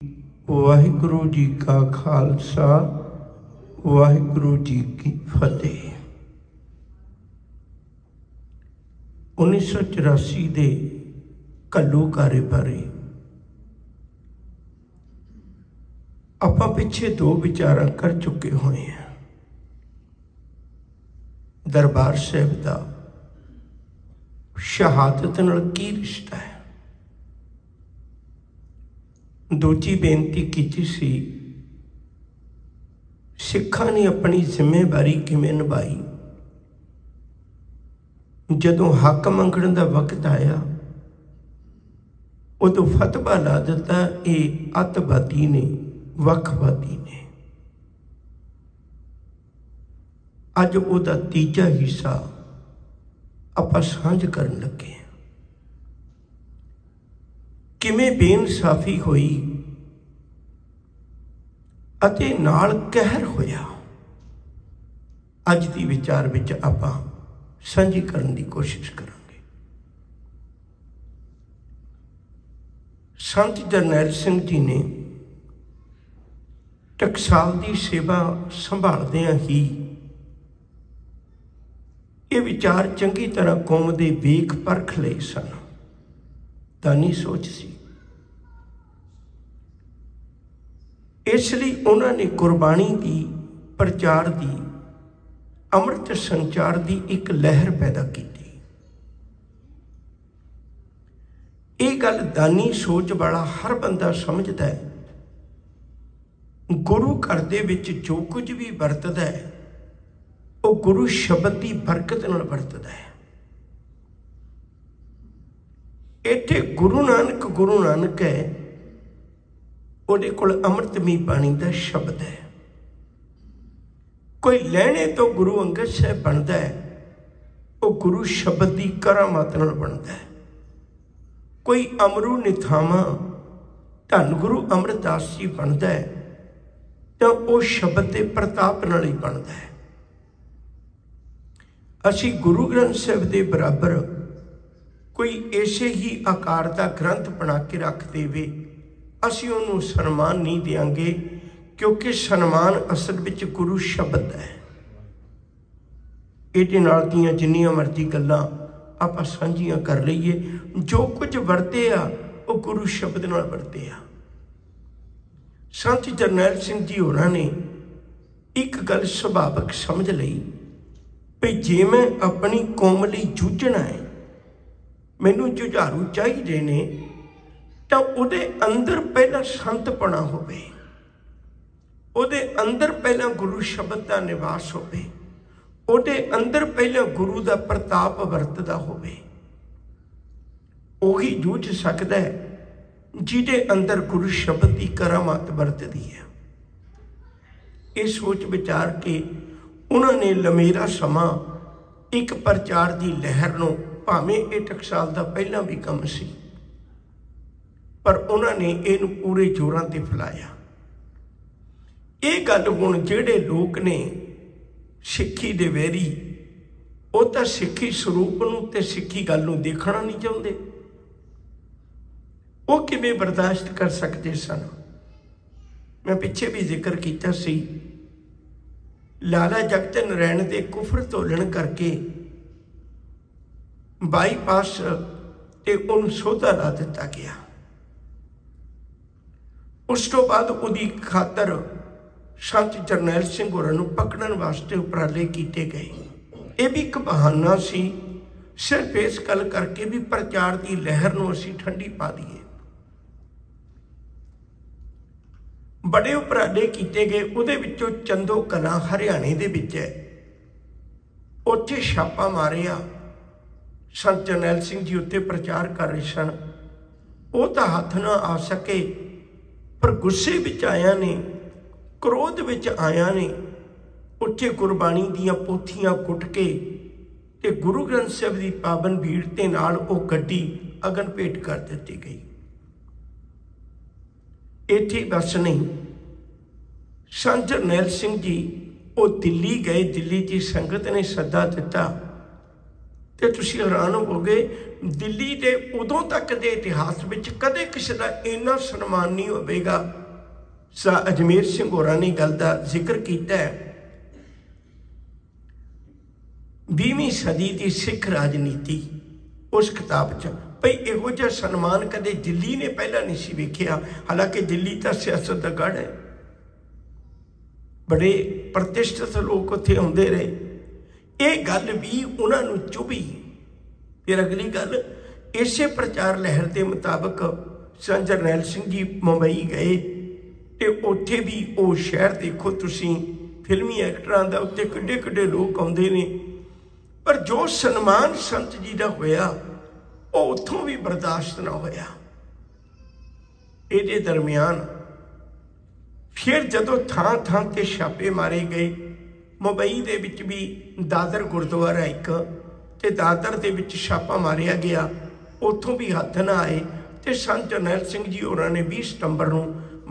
वाहिगुरु जी का खालसा वाहिगुरु जी की फतेह। 1984 ਦੇ ਘੱਲੂਘਾਰੇ ਬਾਰੇ ਆਪਾਂ ਪਿੱਛੇ ਦੋ ਵਿਚਾਰਾਂ ਕਰ ਚੁੱਕੇ ਹੋਏ ਹਾਂ। ਦਰਬਾਰ ਸਾਹਿਬ ਦਾ ਸ਼ਹਾਦਤ ਨਾਲ ਕੀ ਰਿਸ਼ਤਾ ਹੈ। दूजी बेनती की सी सिखा ने अपनी जिम्मेवारी किवें निभाई। जदों हक मंगण का वक्त आया उदों फतवा ला दिता ये अतवादी ने वखवादी ने। अज उहदा तीजा हिस्सा आपां सांझ करन लगे। किमें बेइंसाफी हुई अते नाल कहर होया, अज दी विचार विच आपां सांझी करन दी कोशिश करांगे। संत जरनैल सिंह जी ने टकसाल की सेवा संभालदियां ही ये विचार चंगी तरह कौम दे वेख परख लए सन। दानी सोच सी, इसलिए उन्होंने गुरबाणी की प्रचार की अमृत संचार की एक लहर पैदा की। ये गल दानी सोच वाला हर बंदा समझदा है। गुरु घर दे विच जो कुछ भी वरतदा है वो गुरु शब्द की बरकत नाल वरतदा है। इत्थे गुरु नानक है, उहदे कोल अमृतमई पानी का शब्द है। कोई लहने तो गुरु अंगद साहब बनता है, वो गुरु शब्द की करामात नाल बनता है। कोई अमरू निथावा धन गुरु अमरदास जी बनता है तो वह शब्द के प्रताप नाल ही बनता है। असी गुरु ग्रंथ साहब के बराबर कोई ऐसे ही आकार का ग्रंथ बना के रख देवे, असी उन्होंने सन्मान नहीं देंगे, क्योंकि सन्मान असल विच गुरु शब्द है। ये नाल दियां जिन्नियां मर्जी गल्लां आपां सांझियां कर लईए, जो कुछ वरते आ वो गुरु शब्द नाल वरते आ। संत जरनैल सिंह जी होरां ने एक गल सुभावक समझ लई भी जे मैं अपनी कौम लई जूझना है, मैनू जुझारू चाहिए ने, तो उहदे अंदर पहला संतपना होवे, उहदे अंदर पहला गुरु शब्द का निवास होवे, उहदे अंदर पहला गुरु का प्रताप वरतदा होवे। उही जूझ सकदा है जिहदे अंदर गुरु शब्द की करामात वरतदी है। ये सोच विचार के उन्होंने लमेरा समा एक प्रचार की लहर नूं, भावें ये टकसाल का पहला भी कम सी, पर उन्होंने इनू पूरे जोरां ते फैलाया। ये गल हुण जिहड़े लोग ने सिक्खी दे वैरी, वो तो सिक्खी स्वरूप नूं ते सिक्खी गल नूं देखना नहीं चाहते, वो किवें बर्दाश्त कर सकते सन। मैं पिछे भी जिक्र किया सी, लाला जगत नारायण दे कुफर तोलन करके बाईपास ते उन सौदा ला दिता गया। उस तो बाद उदी खातर संत जरनैल सिंह होरां नूं पकड़न वास्ते उपराले किए गए। ये भी एक बहाना सी, सिर्फ इस गल करके भी प्रचार की लहर नूं असीं ठंडी पा दईए। बड़े उपराले किए गए, उहदे विचों चंदो कलां हरियाणे दे विच है, उत्थे छापा मारिया। संत जरनैल सिंह जी उत्ते प्रचार कर रहे सन, वो तो हथ ना आ सके, पर गुस्से विच आया ने, क्रोध विच आया ने, उत्थे गुरबाणी दीयां पोथियां कुट के ते गुरु ग्रंथ साहिब की पावन भीड़ के नाल वो गड्डी अगन भेट कर दी गई। इत्थे बस नहीं, संत जरनैल सिंह जी वो दिल्ली गए। दिल्ली की संगत ने सदा दिता तो तुसीं हैरान होवोगे, दिल्ली के उदों तक के इतिहास में कदे किसी का इन्ना सन्मान नहीं होवेगा। अजमेर सिंह होरां ने गल का जिक्र किया है। 20वीं सदी की सिख राजनीति उस किताब च भाई इहो जिहा सन्मान कदे दिल्ली ने पहला नहीं सी वेखिया। हालांकि दिल्ली तो सियासत का गढ़ है, बड़े प्रतिष्ठित लोग उत्थे आउंदे रहे। ये गल भी उन्होंने चुभी। फिर अगली गल, इसे प्रचार लहर के मुताबिक सन जरनैल सिंह जी मुंबई गए तो उत्थे भी वो शहर देखो तुसी, फिल्मी एक्टरां दा उत्ते किड्डे किड्डे लोग आउंदे ने, पर जो सन्मान संत जी का होया वो उत्थों भी बर्दाश्त ना होया। ये दरम्यान फिर जदों थां थां ते छापे मारे गए, मुंबई दे विच भी दादर गुरुद्वारा एक ते दादर दे विच छापा मारिया गया, उत्थों भी हथ ना आए। तो संत जरनैल सिंह जी होरां ने 20 सितंबर नूं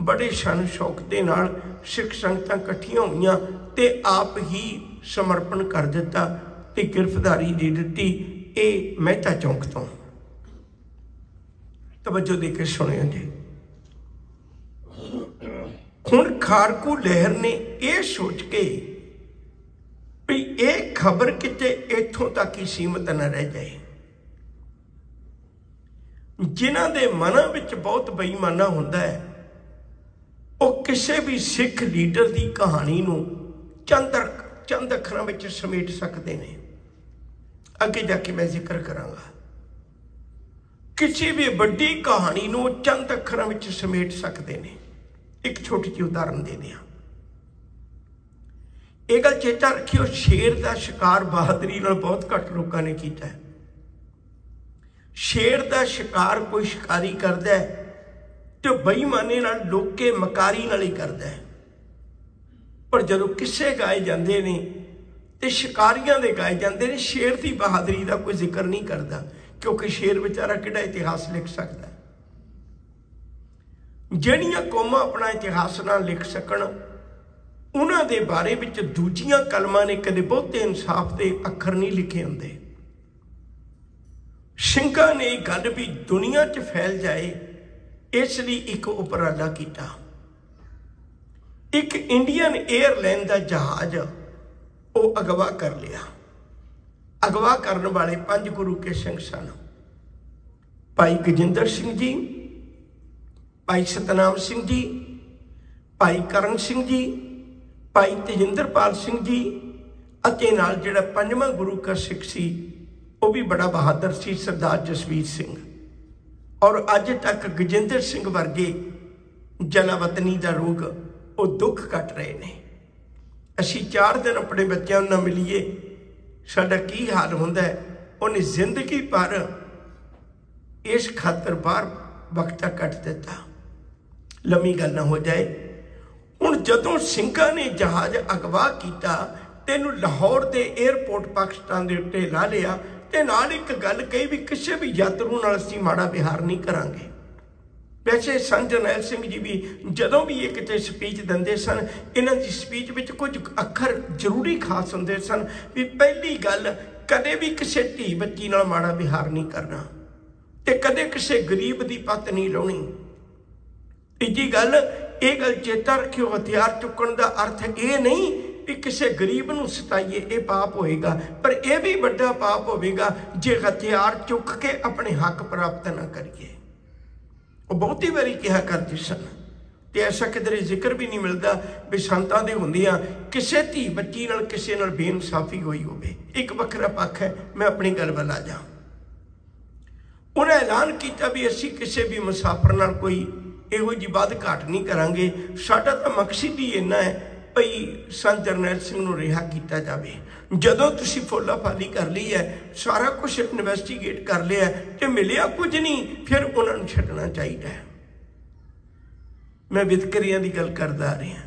बड़े शन शौक के नाल सिख संगतां इकट्ठियां होईयां ते आप ही समर्पण कर दिता ते गिरफ्तारी दे दित्ती। ये मेहता चौक तो तवज्जो दे के सुनियो जी। हुण खारकू लहर ने यह सोच के भी ये खबर किते इत्थों तक ही सीमित न रह जाए। जिन्हां दे मनां विच बहुत बेईमाना हुंदा है, वो किसी भी सिख लीडर की कहानी नूं चंद अखरां विच समेट सकते हैं। अगे जाके मैं जिक्र करांगा। किसी भी वड्डी कहानी नूं चंद अखरां विच समेट सकते हैं। एक छोटी जी उदाहरण दे दियां। ये गल चेता रखियो, शेर का शिकार बहादुरी नाल बहुत घट लोगों ने किया है। शेर का शिकार कोई शिकारी करता है तो बेईमानी नाल लोके मकारी नाल ही करता है, पर जदों किस्से गाए जाते हैं तो शिकारियां दे गाए जाते हैं, शेर की बहादुरी का कोई जिक्र नहीं करता, क्योंकि शेर बेचारा किहड़ा इतिहास लिख सकता है। ਜਿਹੜੀਆਂ कौमां अपना इतिहास ना लिख सकन, उन्हां दे बारे विच दूजियां कलमां ने कदे बहुते इंसाफ के अखर नहीं लिखे होंदे। ਸਿੰਘਾਂ ने गल भी दुनिया च फैल जाए, इसलिए एक उपराला किया। एक इंडियन एयरलाइन का जहाज वो अगवा कर लिया। अगवा करने वाले 5 गुरु के सिंह सन। भाई गजिंदर सिंह जी, भाई सतनाम सिंह जी, भाई करण सिंह जी, भाई तेजिंदरपाल सिंह जी, अते नाल जिहड़ा 5वां गुरु का सिख सी वो भी बड़ा बहादुर सी, सरदार जसवीर सिंह। और अज तक गजिंदर सिंह वर्गे जलावतनी का रोग वो दुख कट रहे हैं। असी 4 दिन अपने बच्चों ना मिलीए, साडा की हाल हुंदा है। उन्हें जिंदगी भर इस खातर बाहर वक्ता कट दिता। लम्मी गल ना हो जाए। हुण जदों ਸਿੰਘਾਂ ने जहाज अगवा किया, तेनू लाहौर के एयरपोर्ट पाकिस्तान के उत्ते ला लिया ते नाल एक गल कही भी किसी भी यात्रु नाल असीं माड़ा विहार नहीं करांगे। वैसे संत जरनैल सिंह जी भी जदों भी ये किते स्पीच दिंदे सन, इन्हां दी स्पीच विच कुछ अखर जरूरी खास हुंदे सन भी पहली गल कदे भी किसी धी बच्ची नाल माड़ा विहार नहीं करना ते कदे किसी गरीब की पत नहीं लाउणी। तीजी गल, ये गल चेता रखियो, हथियार चुकण का अर्थ ये नहीं भी किसी गरीब नूं सताइए, ये पाप होएगा, पर यह भी बड़ा पाप होवेगा जे हथियार चुक के अपने हक प्राप्त ना करिए। वो बहुती बारी कहा करते सन ते ऐसा किधरे जिक्र भी नहीं मिलता भी संतां दे हुंदियां किसी धी बच्ची नाल किसी नाल बेइंसाफी होई होवे। एक वखरा पक्ष है, मैं अपनी गल वल आ जा। उन्हें ऐलान किया भी असी किसी भी मुसाफिर नाल कोई इहो जी वध घाट नहीं करांगे। साडा तां मकसद ही इन्ना है भई संत जरनैल सिंह नूं रिहा किया जाए। जदों तुसीं फुला फाली कर ली है, सारा कुछ इन्वेस्टिगेट कर लिया तो मिलिया कुछ नहीं, फिर उन्होंने छड्डना चाहिए। मैं वितकरियां की गल करदा आ रहा,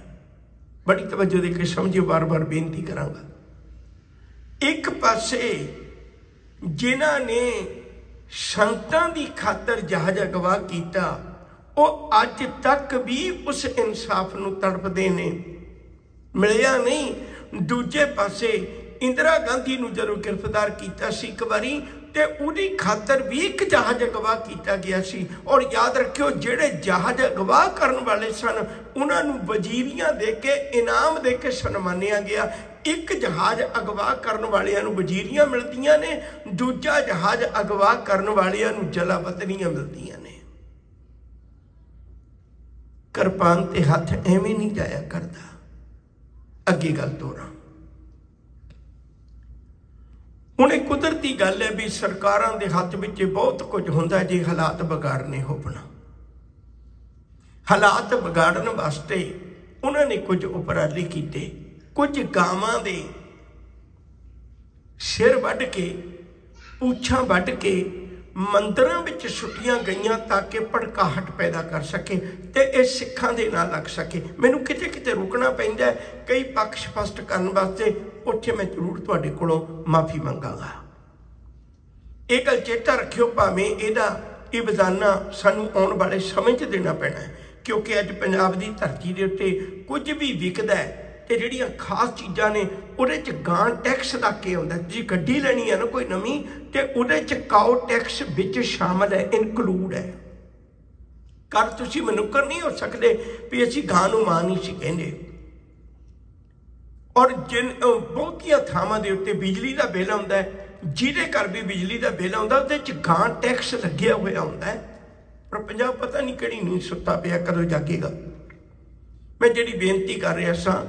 बड़ी तवज्जो दे के समझियो, बार बार बेनती करांगा। एक पासे जिन्हां ने संतां दी खातर जहाज अगवा किया, वो अज तक भी उस इंसाफ नूं तड़पदे ने, मिलिया नहीं। दूजे पासे इंदिरा गांधी नूं जदों गिरफ्तार कीता सी एक बारी, ते उहदी खातर भी एक जहाज अगवा किया गया सी। और याद रखियो जिहड़े जहाज अगवा करन वाले सन उन्हां नूं वजीरियां दे के इनाम दे के सन्मानिया गया। एक जहाज अगवा करन वालियां नूं वजीरियां मिलदियां ने, दूजा जहाज अगवा करन वालियां नूं जलावतनियां मिलदियां ने। किरपान ते हथ एवें नहीं जाया करदा। अगे गल तोरा हुण एक कुदरती गल है भी सरकारां दे हथ विच बहुत कुछ हुंदा जे हालात बिगाड़ने होवन। हालात बिगाड़न वास्ते उन्होंने कुछ उपराले कीते। कुछ गावां दे सिर वढ के पूछां वढ के मंदिरां विच सुट्टियां गईयां ताकि भड़काहट पैदा कर सके ते इह सिखां दे ना लग सके। मैनूं किते किते रुकना पैंदा है कई पक्ष स्पष्ट करन वास्ते, उत्थे मैं जरूर तुहाडे कोलों माफ़ी मंगांगा। ये गल चेता रखियो, भावें इहदा ये बजाना सानूं आउण वाले समय 'च देना पैना है, क्योंकि अज पंजाब की धरती के उत्ते कुछ भी विकदा है ते जिहड़ियां खास चीज़ां ने उहदे च गां टैक्स दा के आउंदा। जी गड्डी लैनी है ना कोई नवीं ते उहदे च काओ टैक्स विच शामिल है, इनकलूड है। कल तुसीं मनुक्कर नहीं हो सकते भी असीं गां नूं मां नहीं सी कहंदे। और जिन बहुतियां थावां दे उत्ते बिजली का बिल आउंदा है, जिहदे घर भी बिजली का बिल आउंदा उहदे च गां टैक्स लग्गिया होया आउंदा है। पर पंजाब पता नहीं किहड़ी नींद सुत्ता पिया, कदों जागेगा। मैं जिहड़ी बेनती कर रहा सां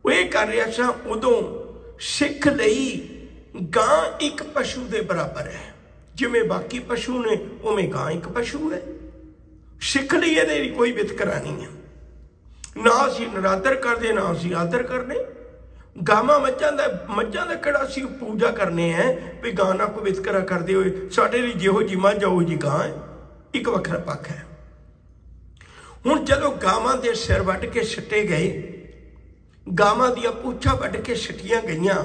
वो ये कर रहा सां, उदों सिख लई गां एक पशु के बराबर है। जिवें बाकी पशु ने उवें गां एक पशु है। सिख लई इहदे कोई वितकरा नहीं है। ना असीं नरादर करदे ना असीं आदर करने। गावां मੱਝਾਂ ਦਾ किहड़ा असीं पूजा करने हैं भी गां नाल कोई वितकरा करदे होए साडे लई जिहो जी मੱਝ उहो जी गां है, एक वखरा पक्ष है। हुण जदों गावां दे सिर वढ के सट्टे गए, गावां दियां पूछां वढ के सट्टियां गईयां,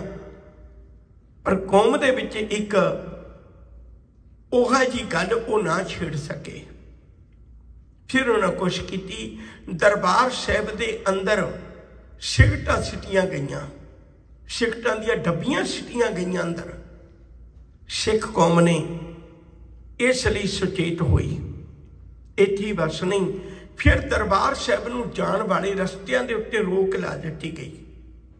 पर कौम दे विच एक ओहा जी गल वो ना छेड़ सके। फिर उन्होंने कोशिश की, दरबार साहिब दे अंदर सिगटां सिटियां गईयां, सिगटां दियां डब्बियां सिटियां गईयां अंदर। सिख कौम ने इसलिए सुचेत हुई। इत्थे ही बस नहीं, फिर दरबार साहिब नूं जाण वाले रस्तियां दे उत्ते रोक ला दित्ती गई,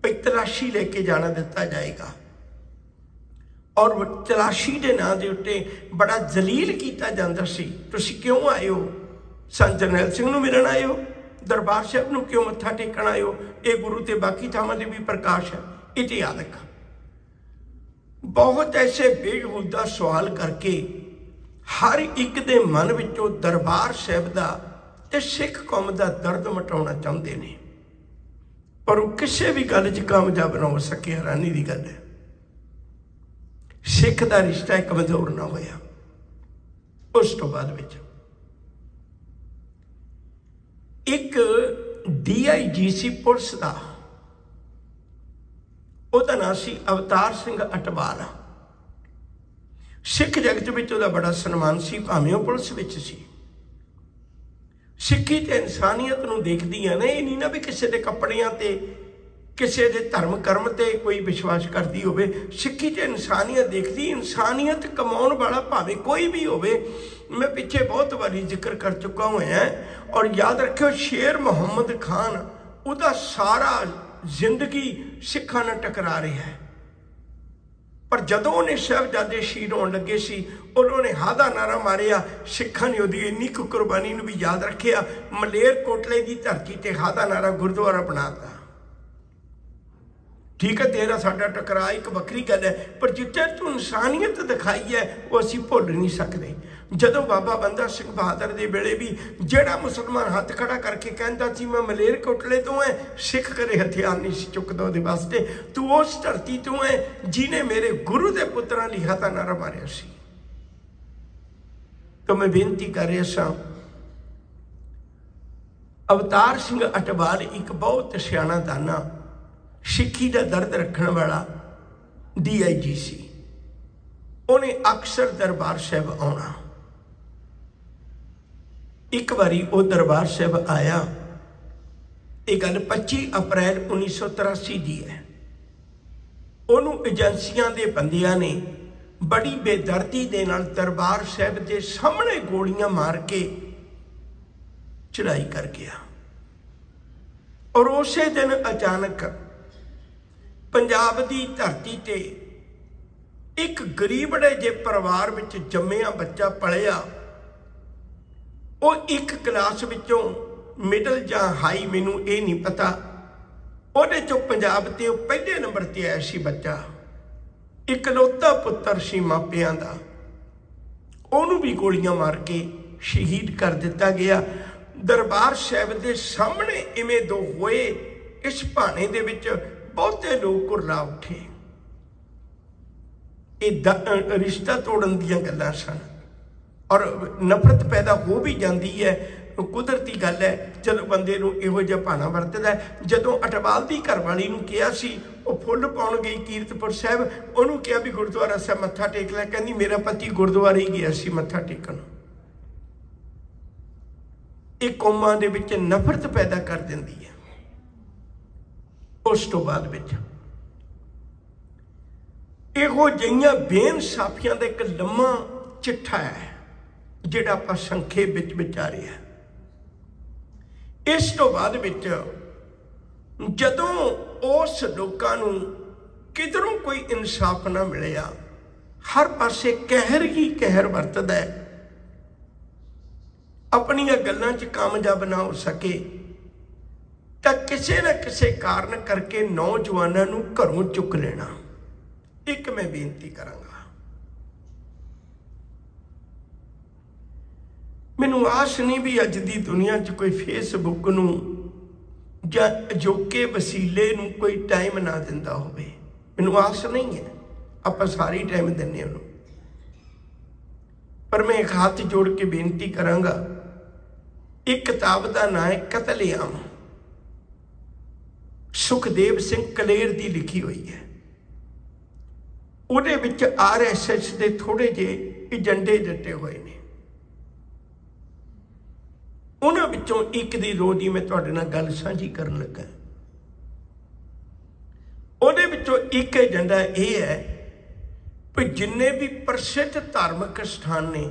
भाई तलाशी लेके जाना दिता जाएगा। और तलाशी के नां दे उत्ते बड़ा जलील किया जाता सी। तुसीं क्यों आए हो? संत जरनैल सिंह नूं मिलण आए हो? दरबार साहिब नूं क्यों मत्था टेकण आए हो? ये गुरु ते बाकी थावां ते भी प्रकाश है। इह याद रख। बहुत ऐसे बेहुदा सवाल करके हर एक दे मन विचों दरबार साहिब दा ते सिख कौम दा दर्द मिटाउणा चाहुंदे ने, पर वो किसी भी गल च कामयाब ना हो सके। हैरानी की गल है, सिख दा रिश्ता कमजोर ना होया। उस तो बाद विच एक DIGC पुलिस का, उसका नाम सी अवतार सिंह अटवाल। सिख जगत में उसका बड़ा सन्मान सी, भावें वो पुलिस विच सी। सिक्खी ते इंसानियत नूं देखदी है ना, ये नहीं ना भी किसी के कपड़ियां ते किसी के धर्म कर्म ते कोई विश्वास करती होवे। सिक्खी ते इंसानियत देखती, इंसानियत कमाउण वाला भावें कोई भी होवे। मैं पिछे बहुत बारी जिक्र कर चुका हुआ। और याद रखियो, शेर मुहम्मद खान उहदा सारा जिंदगी सिखां नाल टकरा रहा है, पर जदों उन्हें साहिबजादे शहीद होण लगे सी, उन्होंने हादा नारा मारिया। सिखां ने उहदी इन्नी कु कुर्बानी नूं भी याद रखिया। मलेरकोटले की धरती ते हादा नारा गुरुद्वारा बनाता। ठीक है, तेरा साडा टकरा एक वक्री गल है, पर जिथे तू इंसानियत दिखाई है वो असीं भुल नहीं सकते। जदों बाबा बंदा सिंह बहादुर के वेले भी जिहड़ा मुसलमान हाथ खड़ा करके कहता सी मैं मलेरकोटले तो है, सिख करे हथियार नहीं चुकदा उहदे वास्ते। तू उस धरती तो है जिन्हें मेरे गुरु के पुत्रां लई हादा नारा मारिया सी। तो मैं बेनती कर रहा सा, अवतार सिंह अटवाल एक बहुत सियाणा दाना, सिक्खी का दर्द रखने वाला DIGC। उन्हें अक्सर दरबार साहिब आना। एक बारी वो दरबार साहिब आया। ये गल 25 अप्रैल 1983 की है। ਉਹਨੂੰ ਏਜੰਸੀਆਂ ਦੇ ਬੰਦਿਆਂ ਨੇ बड़ी बेदर्दी दे नाल दरबार साहब के सामने गोलियां मार के चढ़ाई कर गया। और उसे दिन अचानक पंजाब की धरती ते एक गरीबड़े जे परिवार विच जम्मिया बच्चा पलिया, वो एक क्लास विचों मिडल जां हाई मैनू ये नहीं पता, उहदे चों पंजाब ते पहले नंबर ते आया सी बच्चा, इकलौता पुत्र सी मापियां दा, ओनू भी गोलियां मार के शहीद कर दिता गया। दरबार साहब के सामने इवें दो होए, इस भाने दे विच बहुते लोग कुरला उठे। ये रिश्ता तोड़न दीयां गल्लां सन और नफरत पैदा हो भी जाती है, कुदरती गल है जदों बंदे नूं इहो जिहा भाना वरतदा है। जदों अटवाल दी घरवाली नूं कहा सी, वो फुੱਲ पाउण गई कीरतपुर साहब, उहनूं कहा भी गुरुद्वारा साहब मत्था टेक लै, कहंदी मेरा पति गुरुद्वारे ही गया सी मत्था टेकण। ये कौमां दे विच नफरत पैदा कर दिंदी है। उस तो बाद विच इहो जिहियां बेइंसाफियां दा एक लम्मा चिट्ठा है जिहड़ा आपां संखेप विच विचारे है। इस तो बाद विच जदों उस लोकां नूं किधरों कोई इंसाफ ना मिलिया, हर पासे कहर ही कहर वरतदा है, अपनियां गल्लां च कामयाब ना हो सके तां किसी न किसी कारण करके नौजवानों नूं घरों चुक लेना। एक मैं बेनती करांगा, मैनूं आस नहीं भी अज दी दुनिया च कोई फेसबुक नूं जां अजोके वसीले नूं कोई टाइम ना दिंदा होवे, मैनूं आस नहीं है, आपां सारी टाइम दिंदे उहनूं। पर मैं एक हाथ जोड़ के बेनती करांगा, एक किताब का नाम है कतलेआम, सुखदेव सिंह कलेर की लिखी हुई है। उहदे विच RSS के थोड़े जे एजेंडे दिते हुए ने, उन्हां विचों एक दी दो दी मैं तुहाडे नाल गल साझी करन लगा। उहदे विचों एक एजेंडा यह है कि जिन्ने भी प्रसिद्ध धार्मिक स्थान ने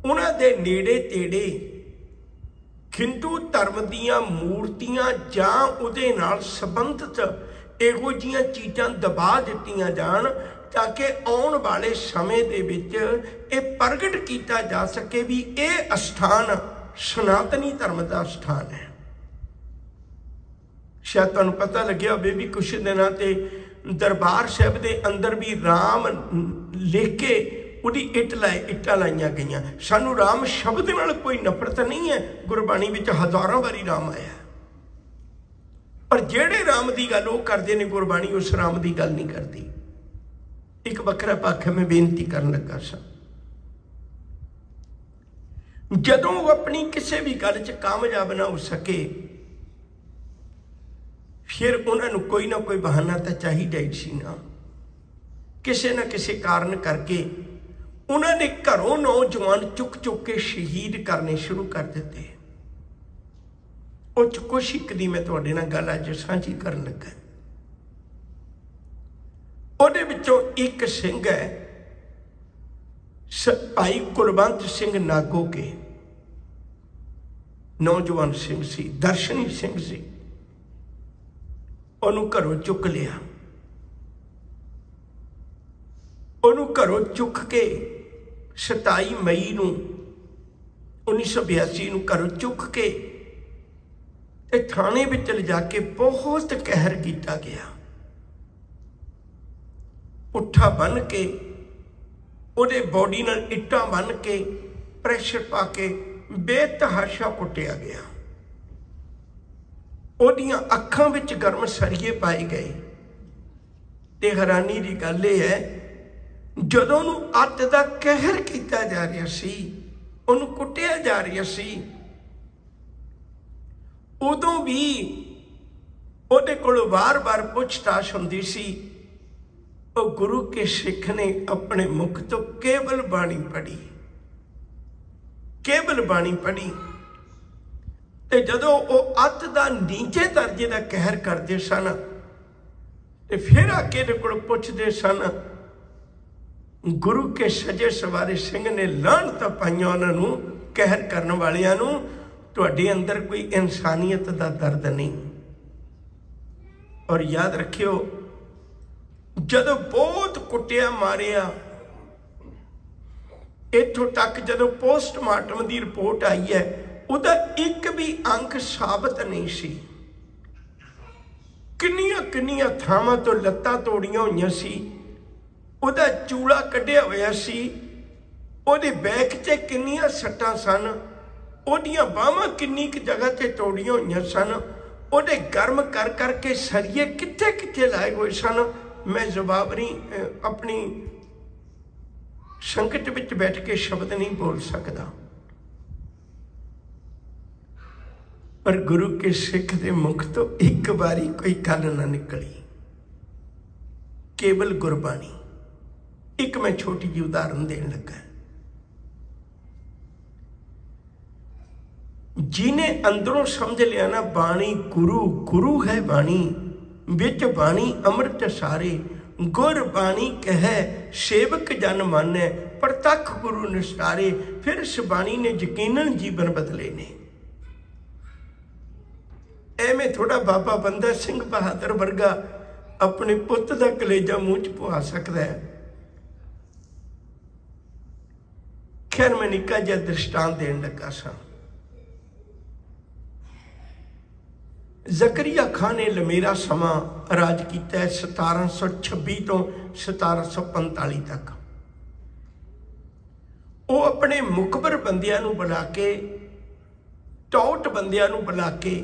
उन्हां दे नेड़े तेड़े हिंदू धर्म दीयां मूर्तियां जां उहदे नाल संबंधित इहो जिहियां चीज़ां दबा दित्तियां जाण, ताकि आने वाले समय दे विच इह प्रगट किया जा सके भी यह स्थान सनातनी धर्म का स्थान है। शायद तुहानूं पता लग्या होवे भी कुछ दिनों ते दरबार साहब के अंदर भी राम लिख के उहदी इट्टां लाइयां गईयां। सानूं राम शब्द नाल कोई नफरत नहीं है, गुरबाणी विच हज़ारों बारी राम आया, पर जिहड़े राम की गल वो करते हैं गुरबाणी उस राम की गल नहीं करती। एक वखरा पक्ष मैं बेनती करन लगा सा, जदों वो अपनी किसी भी गल च कामयाब ना हो सके, फिर उन्होंने कोई ना कोई बहाना तो चाहिए ही सी ना, किसी न किसी कारण करके उन्होंने घरों नौजवान चुक चुक के शहीद करने शुरू कर दिते। उस कुछ एक दी मैं तुहाडे नाल गल अज साझी करन लगा। उहदे विचों एक सिंह है भाई कुलवंत सिंह नागो के, नौजवान सिंह सी, दर्शनी सिंह सी, उन्होंने घरों चुक लिया। उन्होंने घरों चुक के 27 मई 1982 घरों चुक के थाने में ले जाके बहुत कहर किया गया। पुट्ठा बन के उहदे बॉडी नाल इट्टां बन के प्रैशर पा के बेतहाशा कुटिया गया। उहदियां अखां विच गर्म सरिये पाए गए। ते हैरानी की गल यह है, जदों उहनूं अत दा कहर किया जा रहा सी, उहनूं कुटिया जा रहा सी, उदों भी उहदे कोल वार-वार पुछताछ हुंदी सी। और गुरु के सिख ने अपने मुख तो केवल बाणी पढ़ी, केवल बाणी पढ़ी। ते जदों वो अत दा नीचे दर्जे का कहर करते सन, ते फिर आके इहदे कोल पुछदे सन। गुरु के सजे सवारे सिंह ने लाहनत पाईयां उन्हां नूं, कहर करन वालियां नूं, तुहाडे अंदर कोई इंसानियत दा दर्द नहीं। और याद रखियो, जदों बहुत कुटिया मारिया, इत्थों तक जदों पोस्टमार्टम की रिपोर्ट आई है, उहदा एक भी अंक साबित नहीं सी। किन्नियां किन्नियां थावां तो लत्तां तोड़ियां होईयां सी, उहदा चूड़ा कढ़िया होया सी, उहदे बैक ते किन्नियां सट्टां सन, उहदियां बाहां किन्नी क जगह ते तोड़ियां होईयां सन, उहदे गर्म कर करके सरिये कित्थे कित्थे लाए हुए सन। मैं जवाब नहीं, अपनी संकट विच बैठ के शब्द नहीं बोल सकता, पर गुरु के सिख के मुख तो एक बारी कोई गल ना निकली, केवल गुरबाणी। एक मैं छोटी जी उदाहरण देन लगा। जिन्हें अंदरों समझ लिया ना बाणी गुरु, गुरु है बाणी, विच बाणी अमृत सारे, गुर बाणी कहे सेवक जन माने, प्रतख गुरु निस्तारे। फिर इस बाणी ने यकीनन जीवन बदले ने। एवें थोड़ा बाबा बंदा सिंह बहादुर वर्गा अपने पुत का कलेजा मूँह च पवा सकता है। खैर मैं निक्का जिहा दृष्टांत देन लगा सा। जकरिया खान ने लमेरा समा राज किया है, 1726 तो 1745 तक। वो अपने मुखबर बंदियां नूं बुला के, टौट बंदियां नूं बुला के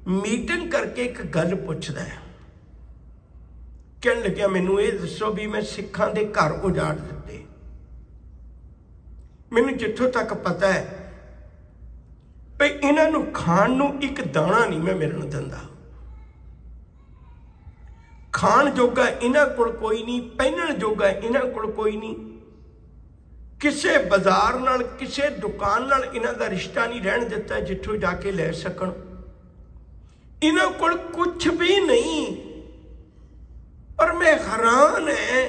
मीटिंग करके एक गल पुछदा है। कहन लग्या, मैनू ये दसो भी मैं सिखां दे घर उजाड़ दिते, मैनू जिथों तक पता है भाई इन्हां नूं खाण नूं एक दाना नहीं मैं मिलण दिंदा, खाण जोगा इन्हां कोल कोई नहीं, पहनण जोगा इन्हां कोल कोई नहीं, किसे बाजार नाल किसे दुकान नाल इन्हां दा रिश्ता नहीं रहण दिता जिथों जाके लै सकण। इन्हां कोल कुछ भी नहीं, पर मैं हैरान है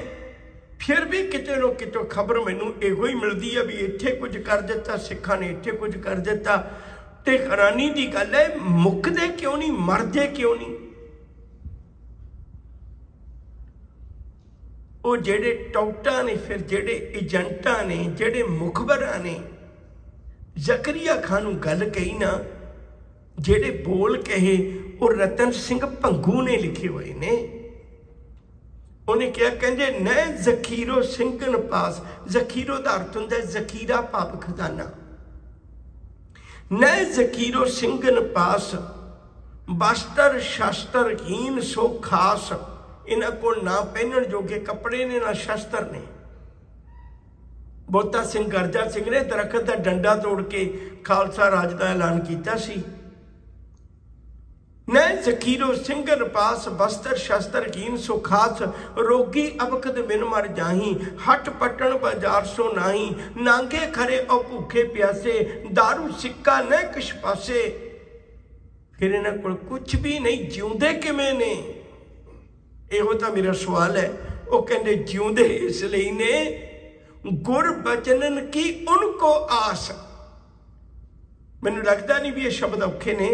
फिर भी किते नो कितों खबर मैनू इहो ही मिलती है भी इत्थे कुछ कर दिता सिखां ने, इत्थे कुछ कर दिता। ते हैरानी की गल है, मुकदे क्यों नहीं, मरदे क्यों नहीं। वो जेड़े टौटा ने, फिर जेड़े एजेंटा ने, जेड़े मुखबरां ने जकरिया खान नूं गल कही ना, जेड़े बोल कहे वो रतन सिंह भंगू ने लिखे हुए ने। उन्हें क्या कहते, न जखीरो सिंघन पास, जखीरो का अर्थ होंदा जखीरा पाप खजाना। न जखीरो सिंघन पास, बस्तर शास्त्र हीन सो खास। इन्हां को ना पहनण जोगे कपड़े ने, ना शस्त्र ने। बोता सिंह गर्जा सिंह ने दरखत का डंडा तोड़ के खालसा राज का ऐलान किया सी। न जखीरो सिंघन पास, बस्तर शस्त्र कीन सो खास। रोगी अबकद बिन मर जाही, हट पटन बाजार सो नाही। नांगे खरे और भूखे प्यासे, दारू सिक्का न किश पासे। फिर इन्हां कोल कुछ भी नहीं, जिउंदे किवें ने? इहो तां मेरा सवाल है। वो कहंदे जिउंदे इसलिए ने, गुर बचनन की उनको आस। मैनू लगता नहीं भी ये शब्द औखे ने।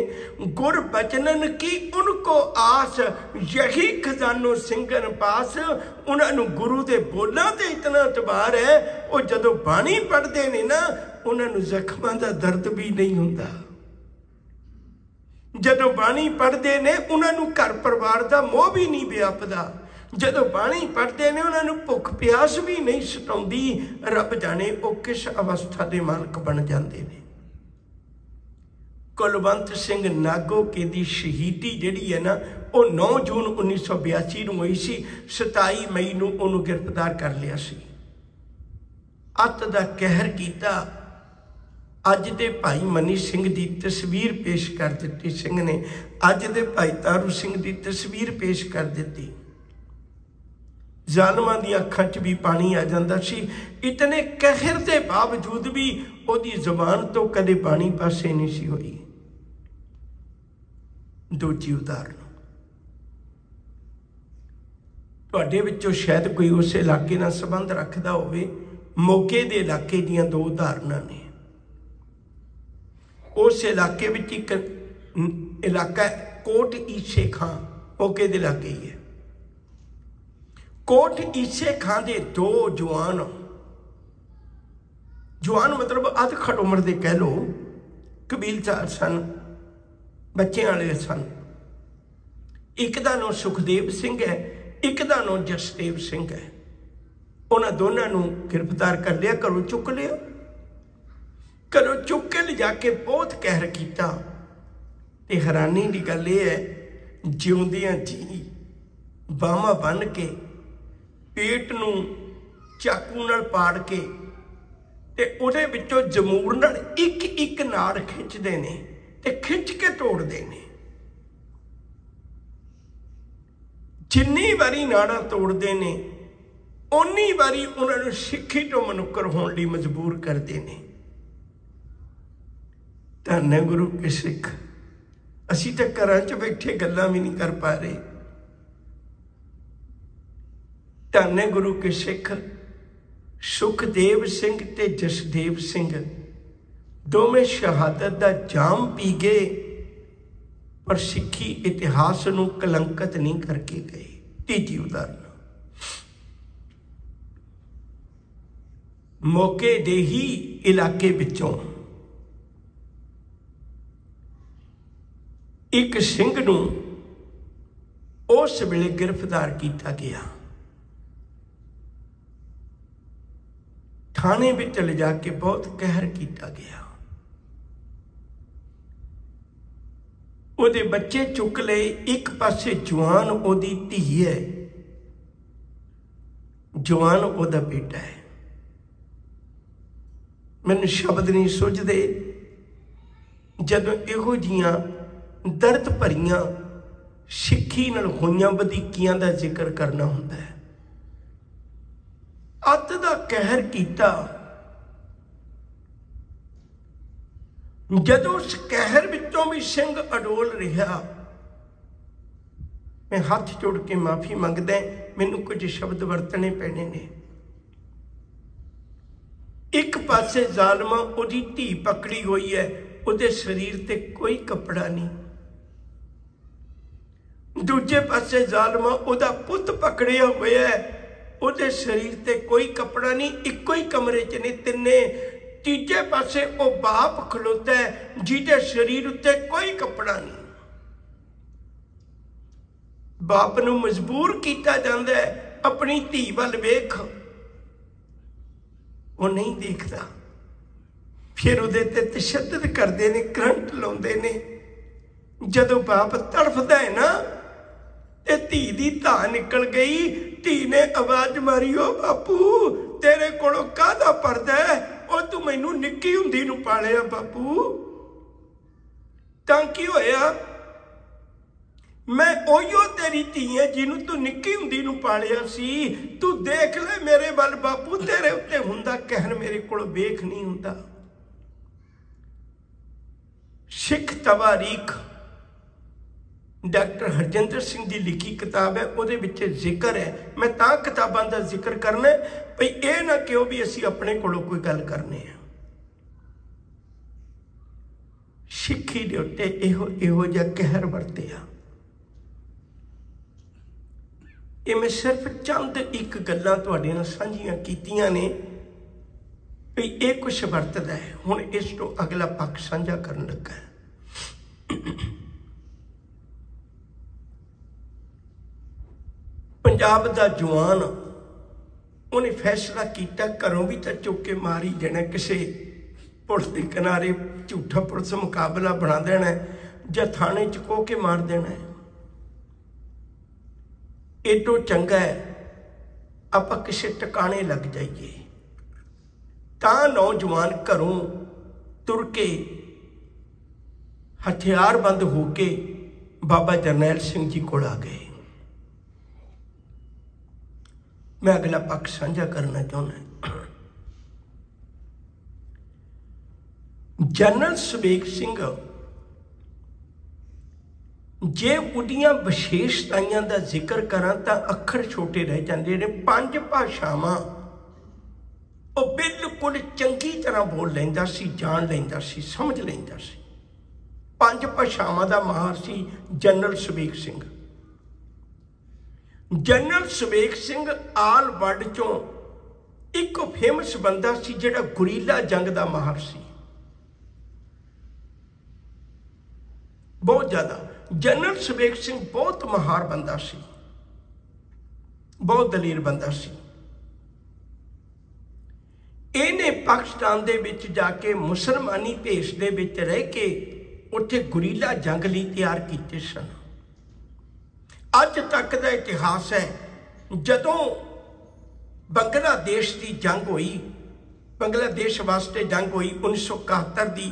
गुर बचनन की उनको आस, यही खजानो सिंघन पास। उन्होंने गुरु के बोलों से इतना एतबार है, वो जदों बाणी पढ़ते ने ना, उन्होंने जख्मां का दर्द भी नहीं होंदा। जदों बाणी पढ़ते ने उन्होंने घर परिवार का मोह भी नहीं व्यापदा। जदों बाणी पढ़ते ने उन्होंने भुख प्यास भी नहीं सताउंदी। रब जाने वो किस अवस्था के मालक बन जाते हैं। कुलवंत सिंह नागो के दी शहीदी जिहड़ी है ना, वो 9 जून 1982 नूं होई सी। 27 मई नूं उहनूं गिरफ्तार कर लिया सी। अत दा कहर कीता। अज दे भाई मनी सिंह की तस्वीर पेश कर दी सिंह ने, अज दे भाई तारू सिंह की तस्वीर पेश कर दी। जालमां दी अखां च भी पानी आ जांदा सी। इतने कहर के बावजूद भी उहदी जुबान तो कदे पानी पासे नहीं सी होई। दूजी उदाहरण, ਤੁਹਾਡੇ ਵਿੱਚੋਂ शायद कोई उस इलाके नाल संबंध रखता होवे। मोगे दे इलाके दीयां दो उदाहरणां ने। उस इलाके विच एक इलाका कोट ईसे खां, मोगे दे इलाके ही है। कोट ईसे खां दे दो जवान मतलब अध खट उम्र दे कह लो, कबीलदार सन, बच्चे वाले सन। एक दा नाम सुखदेव सिंह है, एक दा नाम जसदेव सिंह है। उन्होंने दोनों नूं गिरफ्तार कर लिया, घरों चुक लिया। घरों चुक के ले जाके बहुत कहर किया। ते हैरानी की गल यह है, जिउंदियां जी बाहां बन के पेट नूं चाकू नाल पाड़ के ते उहदे विचों जमूर नाल एक एक नाड़ खिंचदे ने ते खिंच के तोड़दे ने। जिन्नी बारी नाड़ा तोड़ते ने उन्नी बारी उन्होंने सिक्खी तो मनुक्कर होने लई मजबूर करते हैं। धन है गुरु के सिख। असी तो घर च बैठे गल्लां भी नहीं कर पा रहे। धन है गुरु के सिख। सुखदेव सिंह ते जसदेव सिंह दोवें शहादत दा जाम पी गए, पर सिक्खी इतिहास नूं कलंकित नहीं करके गए। तीजी उदाहरण, मौके दे ही इलाके विचों एक सिंह नूं उस वेले गिरफ्तार किया गया। थाने में ले जाके बहुत कहर किया गया। ਉਹਦੇ बच्चे चुक ले। एक पासे जवान ਉਹਦੀ धी है, जवान ਉਹਦਾ बेटा है। मैनूं शब्द नहीं सुझदे जदों इहो जिहियां दर्द भरियां सिੱਖੀ नाल होईयां ਵਧੀਕੀਆਂ ਦਾ जिक्र करना हुंदा है। अत दा कहर कीता। जदों उस कहर विचों भी सिंह अडोल रहा, मैं हाथ जोड़ के माफी मंगदा, मैनूं कुछ शब्द वरतने पैने ने। एक पासे जालमा उहदी धी पकड़ी हुई है, उहदे शरीर ते कोई कपड़ा नहीं। दूजे पासे जालमा उहदा पुत पकड़िया होया है, उहदे शरीर ते कोई कपड़ा नहीं। इक्को ही कमरे च ने तिन्ने। तीजे पासे वो बाप खलोता है जिहदे शरीर उत्ते कोई कपड़ा नहीं। बाप नूं मजबूर किया जाता है अपनी धी वल वेख, वो नहीं देखता। फिर उहदे ते तशद्दद करते ने, करंट लाउंदे ने। जदों बाप तड़फदा है ना ते धी दी धां निकल गई। धी ने आवाज मारी, ओ बापू तेरे कोलों काहदा पर्दा है? ਉਹ ਤੂੰ ਮੈਨੂੰ ਨਿੱਕੀ ਹੁੰਦੀ ਨੂੰ ਪਾਲਿਆ ਬਾਪੂ, ਤਾਂ ਕੀ ਹੋਇਆ? ਮੈਂ ਉਹੀਓ ਤੇਰੀ ਧੀ ਹੈ ਜਿਹਨੂੰ ਤੂੰ ਨਿੱਕੀ ਹੁੰਦੀ ਨੂੰ ਪਾਲਿਆ ਸੀ। ਤੂੰ ਦੇਖ ਲੈ ਮੇਰੇ ਵੱਲ ਬਾਪੂ, ਤੇਰੇ ਉੱਤੇ ਹੁੰਦਾ ਕਹਿਰ ਮੇਰੇ ਕੋਲ ਵੇਖ ਨਹੀਂ ਹੁੰਦਾ। ਸਿੱਖ ਤਵਾਰੀਖ डॉक्टर हरजिंदर सिंह की लिखी किताब है, वो जिक्र है। मैं तां किताबां का जिक्र करना भई ये ना कहो भी असी अपने कोलों कोई गल करने। सिक्खी दे उत्ते इहो जिहा कहर वरतिया। ये मैं सिर्फ चंद एक गल्लां तुहाडे नाल साझीआं कीतियां ने भी ये कुछ वरतदा है। हुण इस तो अगला पक्ष साझा करन लगा है। पंजाब दा जवान उन्हें फैसला किया, घरों भी तो चुक के मार ही देना, किसी पुलिस के किनारे झूठा पुलिस मुकाबला बना देना या थाने च कह के मार देना। एडो चंगा है आप किसी टिकाने लग जाइए। तां नौजवान घरों तुर के हथियारबंद होके बाबा जरनैल सिंह जी को आ गए। मैं अगला पक्ष साझा करना चाहना। जनरल सुबेग सिंह जे उहदियां विशेषताइयां दा जिक्र करां तां अखर छोटे रह जांदे ने। 5 भाषावां वो बिल्कुल चंगी तरह बोल लैंदा सी, जान लैंदा सी, समझ लैंदा सी। 5 भाषावां दा माहर सी जनरल सवेग सिंह। जनरल सवेग सिंह आल वर्ल्ड चों एक फेमस बंदा सी जिहड़ा गुरीला जंग दा माहर सी, बहुत ज्यादा। जनरल सवेग सिंह बहुत महार बंदा सी, बहुत दलेर बंदा सी। इहने पाकिस्तान दे विच जाके मुसलमानी भेष दे विच रह के उत्थे गुरीला जंग लई तैयार कीते सन। अज तक का इतिहास है, जदों बांग्लादेश की जंग हुई, बांग्लादेश वास्ते जंग हुई 1971 की,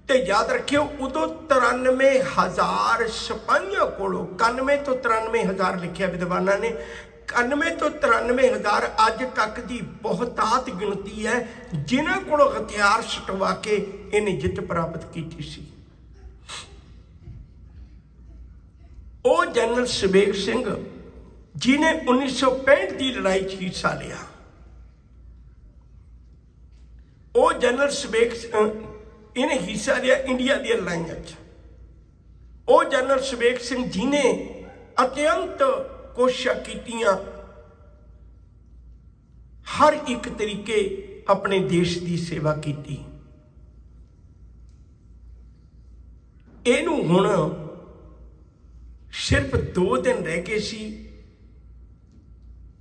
तो याद रखियो उदों 93,000 सिपाहियों कोलों 91 तो 93,000 लिखिया विद्वाना ने। 91 तो 93,000 अज तक की बहुतात गिनती है जिन्हों को हथियार सटवा के इन्हें जित प्राप्त की सी। वो जनरल सवेग सिंह जिन्हें 1965 की लड़ाई च हिस्सा लिया, वो जनरल सवेग इन्हें हिस्सा लिया इंडिया दी लड़ाइयां च। वो जनरल सवेग सिंह जिन्हें अत्यंत कोशिशां कीतियां हर एक तरीके अपने देश की सेवा की। इनू हुण सिर्फ 2 दिन रह गए सी,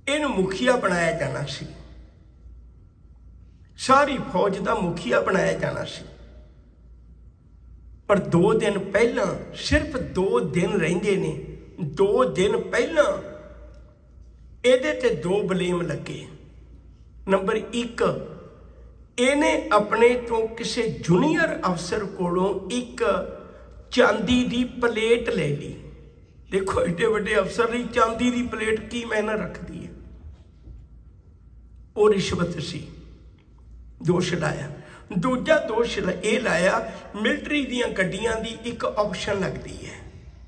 इनू मुखिया बनाया जाना सी, सारी फौज का मुखिया बनाया जाना सी। पर 2 दिन पहला, सिर्फ 2 दिन रहिंदे ने, 2 दिन पहला इहदे ते 2 बलेम लगे। नंबर 1, इहने अपने तो किसी जूनियर अफसर कोलों एक चांदी की प्लेट ले ली। देखो एडे वड्डे अफसर लई चांदी की प्लेट की मायने रखती है। वो रिश्वत सी, दोष लाया। दूजा दोष ये लाया मिलिटरी दीयां गड्डियां दी एक ऑप्शन लगती है,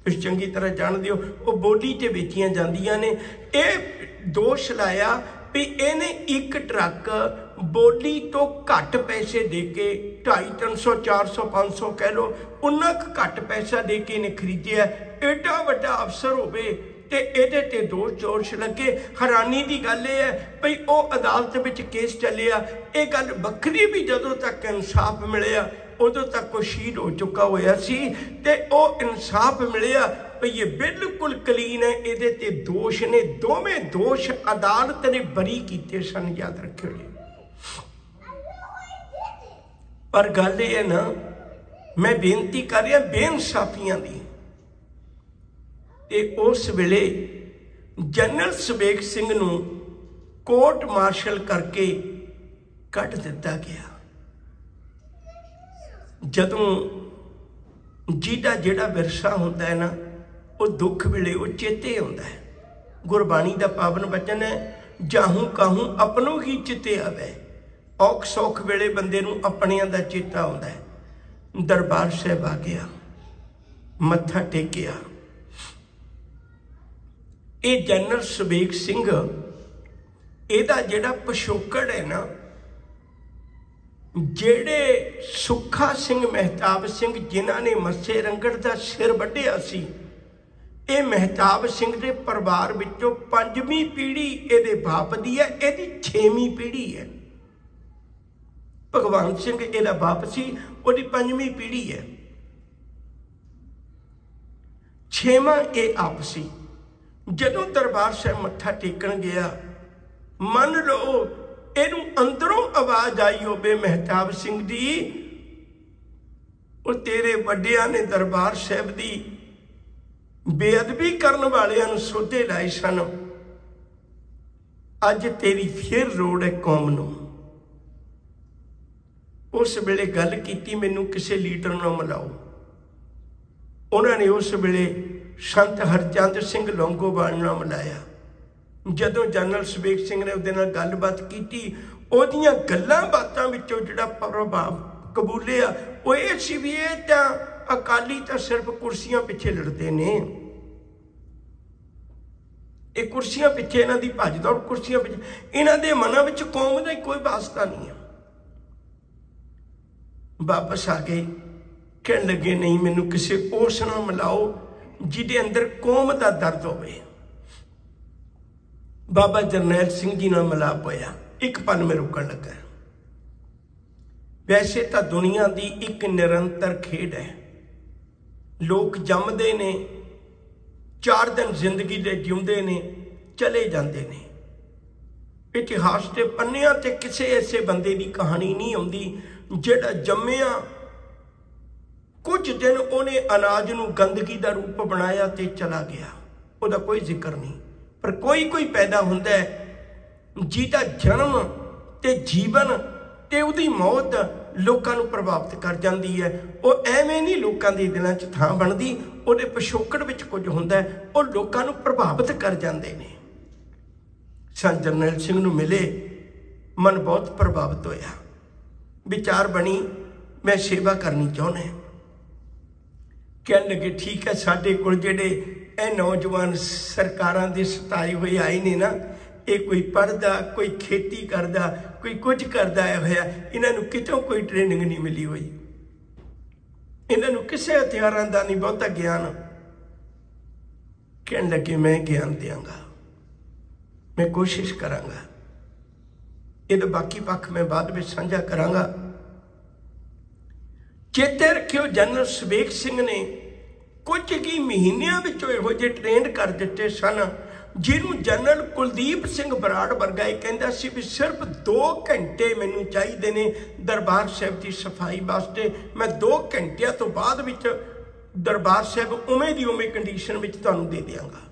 तुसीं चंगी तरह जानदे हो, वो बोली ते बेचियां जांदियां ने। ये दोष लाया भी इहने एक ट्रक बोली तो घट पैसे दे के 250, 300, 400, 500 कह लो, उन्ना घट पैसा दे के इन्हें खरीदिया। एडा वड्डा अफसर होवे ते इहदे ते दोष लगे। हैरानी की गल यह है भई वो अदालत विच केस चलिया, ये गल वक्री भी जदों तक इंसाफ मिलिया उदों तक वो शहीद हो चुका होया सी ते वो इंसाफ मिलिया भई ये बिल्कुल क्लीन है। इहदे ते दोष ने, दोवें दोष अदालत ने बरी कीते सन, याद रखियो जी। पर गल ये ना, मैं बेनती कर रहा बेइंसाफियां दी। उस वेले जनरल सवेग सिंह नूं कोर्ट मार्शल करके कट दिता गया। जदों जिहदा जिहड़ा विरसा हुंदा है ना, वो दुख वेले वो चेते आउंदा है। गुरबाणी दा पावन वचन है, जाहूं काहूं अपनों ही चिते आवे। औख सौख वेले बंदे नूं अपनियां दा चेता आउंदा है। दरबार साहिब आ गया, मत्था टेकिया। ये जनरल सवेग सिंह इहदा जिहड़ा पिछोकड़ है ना, जेड़े सुखा सिंह महताब सिंह जिन्हां ने मस्से रंगड़ दा सिर वड्ढिया सी, ये महताब सिंह दे परिवार विचों 5वीं पीढ़ी इहदे बाप दी है, इहदी 6वीं पीढ़ी है। भगवान सिंह इहदा बाप सी, उहदी 5वीं पीढ़ी है। 6वां ये आप सी। जदों दरबार साहिब मत्था टेकन गया, मन लो इनू अंदरों आवाज आई होवे महताब सिंह दी, और तेरे वड्डियां ने दरबार साहिब दी बेअदबी करन वालियां नूं सोधे लाए सन, अज तेरी फिर लोड़ है कौम नूं। उस वेले गल कीती, मैनूं किसी लीडर नाल मिलाओ। उन्होंने उस वेले संत हरचंद सिंह लौंगोवाल नाल मिलाया। जदों जनरल सवेग सिंह ने उहदे नाल गलबात की, उहदियां गल्लां बातां विचों जिहड़ा प्रभाव कबूलिया वो ये सी भी ये तां अकाली तो सिर्फ कुर्सियां पिछे लड़ते ने, ये कुर्सियां पिछे इन्हां दी भज दौड़, कुर्सियां पिछे, इन्हां दे मनां विच कौम दा कोई वास्ता नहीं है। वापस आ गए, कहन लगे नहीं मैनू किसी उस नाल मिलाओ जिहदे अंदर कौम दा दर्द होवे। बाबा जरनैल सिंह जी नाल मिलाप होया, एक पल में रुकन लगा। वैसे तो दुनिया की एक निरंतर खेड है, लोग जमदे ने, 4 दिन जिंदगी दे जिउंदे ने, चले जाते ने। इतिहास के पन्नियां ते किसी ऐसे बंदे की कहानी नहीं आउंदी जिहड़ा जम्मिया कुछ दिन उन्हें अनाज नूं गंदगी का रूप बनाया ते चला गया, उहदा कोई जिक्र नहीं। पर कोई पैदा हुंदा है जिहदा जन्म ते जीवन ते उहदी मौत लोकां नूं प्रभावित कर जाती है। वो एवें नहीं लोकां दे दिलां च थां बनदी, उहदे पिछोकड़ विच कुछ हुंदा है, वो लोकां नूं प्रभावित कर जाते ने। संत जरनैल सिंह नूं मिले, मन बहुत प्रभावित होया, विचार बनी मैं सेवा करनी चाहुंदा। कहन लगे ठीक है, साडे कोल जिहड़े ਇਹ नौजवान सरकारां दे सताए हुए आए ने ना, ये कोई पढ़दा, कोई खेती करदा, कोई कुछ करदा होया, इन्हां नूं कितों कोई ट्रेनिंग नहीं मिली हुई, इन्हां नूं किसी हथियारां दा नहीं बहुता ज्ञान। कहन लगे मैं ज्ञान देंगा, मैं कोशिश करांगा, ये बाकी पक्ष मैं बाद में साझा करांगा। चेते रखियो जनरल सवेग सिंह ने कुछ ही महीनों इहो जे ट्रेंड कर दिते सन, जिन्हों जनरल कुलदीप सिंह बराड़ वर्गा कहता सी भी सिर्फ 2 घंटे मैनू चाहिए ने दरबार साहब की सफाई वास्ते, मैं 2 घंटिया तो बाद विच दरबार साहब उवें दी उवें कंडीशन विच तुहानूं दे दिआंगा।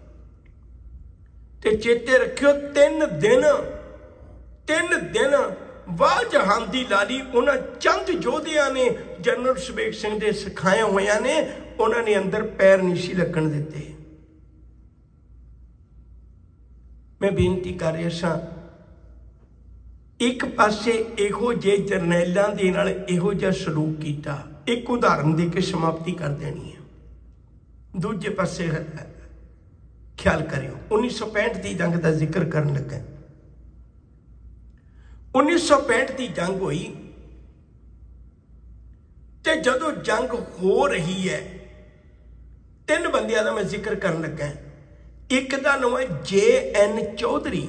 ते चेते रखियो 3 दिन वाह जहान दी लाली उन्हां चंद योधियां ने जनरल सवेग सिंह दे सिखाए हुए ने, उन्होंने अंदर पैर नहीं सी लगन दिते। मैं बेनती कर रहा सा, एक पासे इहो जे जरनैलों दे नाल इहो जिहा सलूक कीता, एक उदाहरण दे के समाप्ति कर देनी है। दूजे पासे ख्याल करियो, 1965 की जंग का जिक्र करन लगा। 1965 की जंग हुई ते जदों जंग हो रही है, 3 बंदियां का मैं जिक्र करन लगा। एक का नाम है JN चौधरी,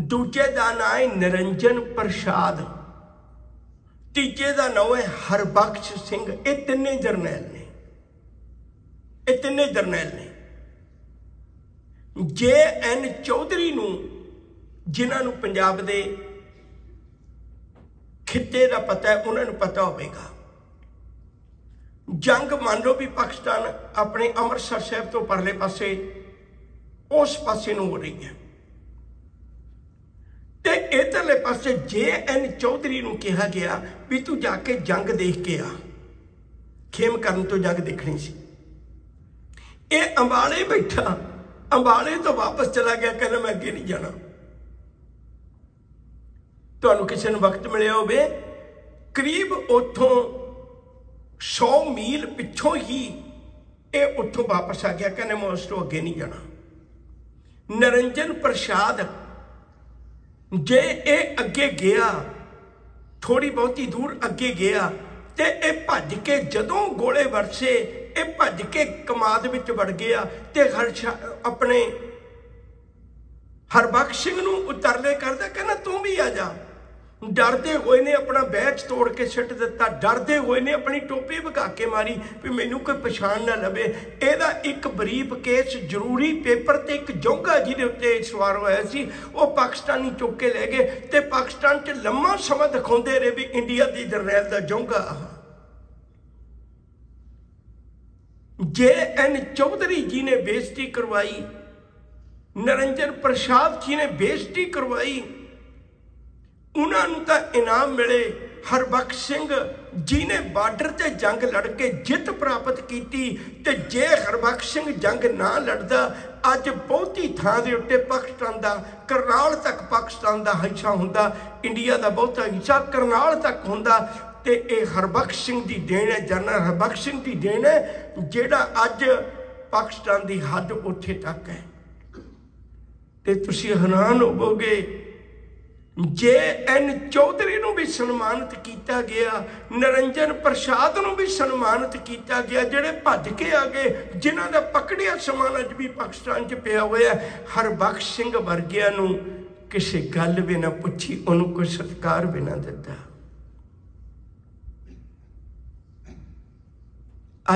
दूजे का नाम है निरंजन प्रसाद, तीजे का नाम है हरबख्श सिंह। ये तिने जरनैल ने, ये तिने जरनैल ने। JN चौधरी नूं जिन्होंने पंजाब के खिते का पता है, उन्होंने पता होगा। जंग मान लो भी पाकिस्तान अपने अमृतसर साहब तो परले पासे उस पासे हो रही है, ते इधरले पासे JN चौधरी नूं कहा गया भी तू जाके जंग देख के आ, खेमकरन तो जंग देखनी सी। ये अंबाले बैठा, अंबाले तो वापस चला गया, कहना मैं अगे नहीं जाना। तुहानूं किसी नूं वक्त मिले होवे, करीब उतों 100 मील पिछों ही ये उतों वापस आ गया, कहने मैं उस तो अगे नहीं जाना। निरंजन प्रसाद जे ये अगे गया, थोड़ी बहुती दूर अगे गया, ते ये भज के जदों गोले वरसे, ये भज के कमाद विच वड़ गया, ते अपने हरबख्श सिंह नूं उतरले करदा, कहना तू भी आ जा। डरते हुए ने अपना बैच तोड़ के सिट दिता, डरते हुए ने अपनी टोपी भगा के मारी भी मैनू कोई पछाण ना लवे। एदा एक बरीफ केस जरूरी पेपर ते एक जोगा जिहदे उत्ते सवार होया सी, वो पाकिस्तानी चुक के लै गए, ते पाकिस्तान च लम्मा समा दिखाउंदे रहे भी इंडिया दी जरनैल दा जोगा। JN चौधरी जी ने बेइज्जती करवाई, निरंजन प्रसाद जी ने बेइज्जती करवाई, उन्होंने तो इनाम मिले। हरबख्श सिंह जी ने बार्डर से जंग लड़ के जित प्राप्त की, ते जे हरबख्श सिंह जंग ना लड़दा, अज बहुती थां दे उत्ते पाकिस्तान का करनाल तक पाकिस्तान का हिस्सा हुंदा, इंडिया का बहुता हिस्सा करनाल तक हुंदा, ਤੇ ਇਹ ਹਰਬਖਸ਼ ਸਿੰਘ ਦੀ ਦੇਣ ਹੈ, ਜਨਰਲ ਹਰਬਖਸ਼ ਸਿੰਘ ਦੀ ਦੇਣ ਹੈ, ਜਿਹੜਾ ਅੱਜ ਪਾਕਿਸਤਾਨ ਦੀ ਹੱਦ ਉੱਥੇ ਤੱਕ ਹੈ। ਤੇ ਤੁਸੀਂ ਹੈਰਾਨ ਹੋਵੋਗੇ, ਜੇ ਐਨ ਚੌਧਰੀ ਨੂੰ ਵੀ ਸਨਮਾਨਿਤ ਕੀਤਾ ਗਿਆ, ਨਿਰੰਜਨ ਪ੍ਰਸਾਦ ਨੂੰ ਵੀ ਸਨਮਾਨਿਤ ਕੀਤਾ ਗਿਆ, ਜਿਹੜੇ ਭੱਜ ਕੇ ਆ ਗਏ, ਜਿਨ੍ਹਾਂ ਦਾ ਪਕੜਿਆ ਸਮਾਨ ਅੱਜ ਵੀ ਪਾਕਿਸਤਾਨ 'ਚ ਪਿਆ ਹੋਇਆ। ਹਰਬਖਸ਼ ਸਿੰਘ ਵਰਗਿਆਂ ਨੂੰ ਕਿਸੇ ਗੱਲ ਵੀ ਨਾ ਪੁੱਛੀ, ਉਹਨੂੰ ਕੋਈ ਸਤਿਕਾਰ ਵੀ ਨਾ ਦਿੱਤਾ।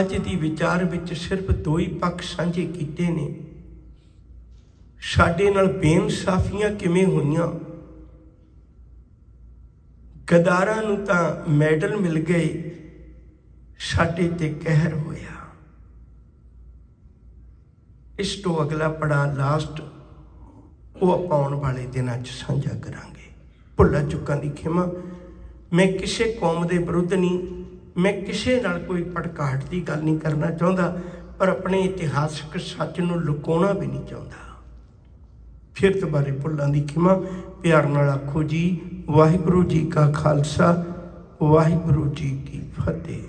ਅੱਜ ਦੀ ਵਿਚਾਰ ਵਿੱਚ ਸਿਰਫ ਦੋ ਹੀ ਪੱਖ ਸਾਂਝੇ ਕੀਤੇ ਨੇ। ਸਾਡੇ ਨਾਲ ਬੇਇਨਸਾਫੀਆਂ ਕਿਵੇਂ ਹੋਈਆਂ, ਗਦਾਰਾਂ ਨੂੰ ਤਾਂ ਮੈਡਲ ਮਿਲ ਗਏ, ਸਾਡੇ ਤੇ ਕਹਿਰ ਹੋਇਆ। ਇਸ ਤੋਂ ਅਗਲਾ ਪੜਾਅ ਲਾਸਟ, ਉਹ ਆਪਾਂ ਆਉਣ ਵਾਲੇ ਦਿਨਾਂ 'ਚ ਸਾਂਝਾ ਕਰਾਂਗੇ। ਭੁੱਲਾਂ ਚੁੱਕਾਂ ਦੀ ਖਿਮਾ। ਮੈਂ ਕਿਸੇ ਕੌਮ ਦੇ ਵਿਰੁੱਧ ਨਹੀਂ, ਮੈਂ ਕਿਸੇ ਨਾਲ ਕੋਈ ਭੜਕਾਹਟ ਦੀ ਗੱਲ ਨਹੀਂ ਕਰਨਾ ਚਾਹੁੰਦਾ, ਪਰ ਆਪਣੇ ਇਤਿਹਾਸਕ ਸੱਚ ਨੂੰ ਲੁਕਾਉਣਾ ਵੀ ਨਹੀਂ ਚਾਹੁੰਦਾ। ਫਿਰ ਦੁਬਾਰੇ ਭੁੱਲਾਂ ਦੀ ਖਿਮਾ। ਪਿਆਰ ਨਾਲ ਆਖੋ ਜੀ, ਵਾਹਿਗੁਰੂ ਜੀ ਕਾ ਖਾਲਸਾ, ਵਾਹਿਗੁਰੂ ਜੀ ਕੀ ਫਤਿਹ।